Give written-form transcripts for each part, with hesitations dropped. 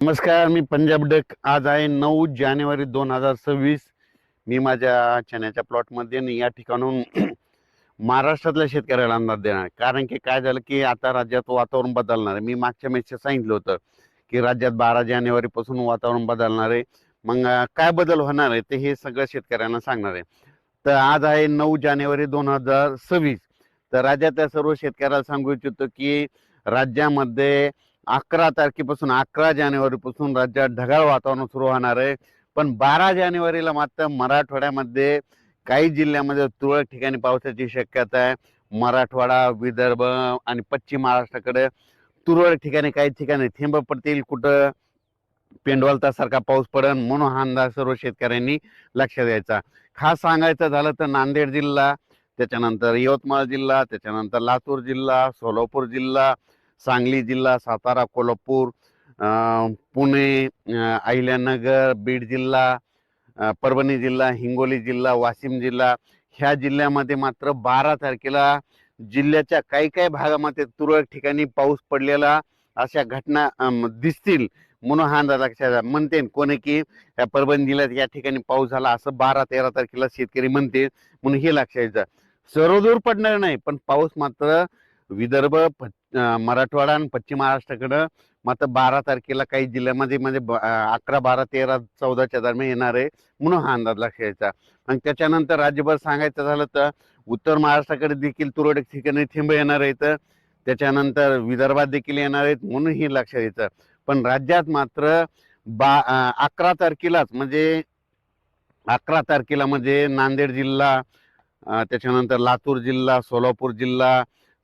नमस्कार, मी पंजाब डक. आज आहे 9 जानेवारी 2026. मी माझ्या चण्याच्या प्लॉटमध्ये आणि या ठिकाणून महाराष्ट्रातल्या शेतकऱ्याला अंदाज देणार, कारण की काय झालं की आता राज्यात वातावरण बदलणार आहे. मी मागच्या मेसेज सांगितलं होतं की राज्यात 12 जानेवारी पासून वातावरण बदलणार आहे. मग काय बदल होणार आहे ते हे सगळं शेतकऱ्यांना सांगणार आहे. तर आज आहे 9 जानेवारी 2026. तर राज्यातल्या सर्व शेतकऱ्याला सांगू इच्छितो की राज्यामध्ये 11 तारखेपासून 11 जानेवारीपासून राज्यात ढगाळ वातावरण सुरू होणार आहे. पण 12 जानेवारीला मात्र मराठवाड्यामध्ये काही जिल्ह्यामध्ये तुरळक ठिकाणी पावसाची शक्यता आहे. मराठवाडा, विदर्भ आणि पश्चिम महाराष्ट्राकडे तुरळक ठिकाणी काही ठिकाणी थेंब पडतील, कुठं पेंडवालतासारखा पाऊस पडेल. म्हणून हा अंदाज सर्व शेतकऱ्यांनी लक्षात द्यायचा. खास सांगायचं झालं तर नांदेड जिल्हा, त्याच्यानंतर यवतमाळ जिल्हा, त्याच्यानंतर लातूर जिल्हा, सोलापूर जिल्हा, सांगली जिल्हा, सातारा, कोल्हापूर, पुणे, अहिल्यानगर, बीड जिल्हा, परभणी जिल्हा, हिंगोली जिल्हा, वाशिम जिल्हा, ह्या जिल्ह्यामध्ये मात्र 12 तारखेला जिल्ह्याच्या काही काही भागामध्ये तुरळक ठिकाणी पाऊस पडलेला अशा घटना दिसतील. म्हणून हा अंदाज लक्षात म्हणते कोणी की या परभणी जिल्ह्यात या ठिकाणी पाऊस झाला असं 12-13 तारखेला शेतकरी म्हणते. म्हणून हे लक्षात घ्यायचं. सर्वदूर पडणार नाही, पण पाऊस मात्र विदर्भ, मराठवाडा आणि पश्चिम महाराष्ट्राकडं मात्र 12 तारखेला काही जिल्ह्यामध्ये म्हणजे 11, 12, 13, 14च्या दरम्यान येणार आहे. म्हणून हा अंदाज लक्षात घ्यायचा. आणि त्याच्यानंतर राज्यभर सांगायचं झालं तर उत्तर महाराष्ट्राकडे देखील तुरळक ठिकाणी थेंब येणार आहेत. त्याच्यानंतर विदर्भात देखील येणार आहेत. म्हणून हे लक्षात घ्यायचं. पण राज्यात मात्र 11 तारखेलाच म्हणजे 11 तारखेला म्हणजे नांदेड जिल्हा, त्याच्यानंतर लातूर जिल्हा, सोलापूर जिल्हा,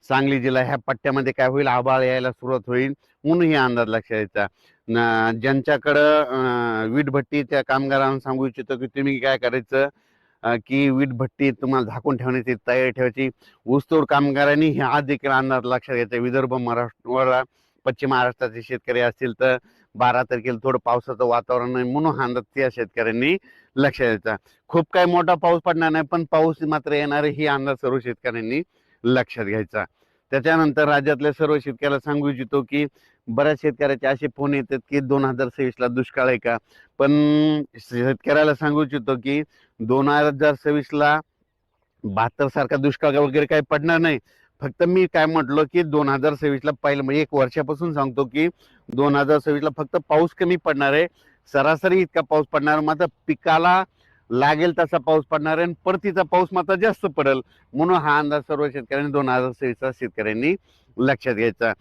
सांगली जिल्हा ह्या पट्ट्यामध्ये काय होईल, आभाळ यायला सुरुवात होईल. म्हणून हे अंदाज लक्षात द्यायचा. ज्यांच्याकडं वीटभट्टीच्या कामगारांना सांगू इच्छितो की तुम्ही काय करायचं की वीटभट्टी तुम्हाला झाकून ठेवण्याची तयारी ठेवायची. ऊसतोड कामगारांनी हा देखील अंदाज लक्षात घ्यायचा. विदर्भ, मराठवाडा, पश्चिम महाराष्ट्राचे शेतकरी असतील तर 12 तारखेला थोडं पावसाचं वातावरण आहे. म्हणून हा अंदाज त्या शेतकऱ्यांनी लक्षात द्यायचा. खूप काही मोठा पाऊस पडणार नाही, पण पाऊस मात्र येणार आहे ही अंदाज सर्व शेतकऱ्यांनी लक्षात घ्यायचा. त्याच्यानंतर राज्यातल्या सर्व शेतकऱ्याला सांगू इच्छितो की बऱ्याच शेतकऱ्याचे असे फोन येतात की 2026ला दुष्काळ आहे का. पण शेतकऱ्याला सांगू इच्छितो की 2026ला 72 सारखा दुष्काळ वगैरे काही पडणार नाही. फक्त मी काय म्हटलो की 2026ला पहिलं म्हणजे 1 वर्षापासून सांगतो की 2026ला फक्त पाऊस कमी पडणार आहे. सरासरी इतका पाऊस पडणार, मात्र पिकाला लागेल तसा पाऊस पडणार आहे आणि परतीचा पाऊस मात्र जास्त पडेल. म्हणून हा अंदाज सर्व शेतकऱ्यांनी 2026चा शेतकऱ्यांनी लक्षात घ्यायचा.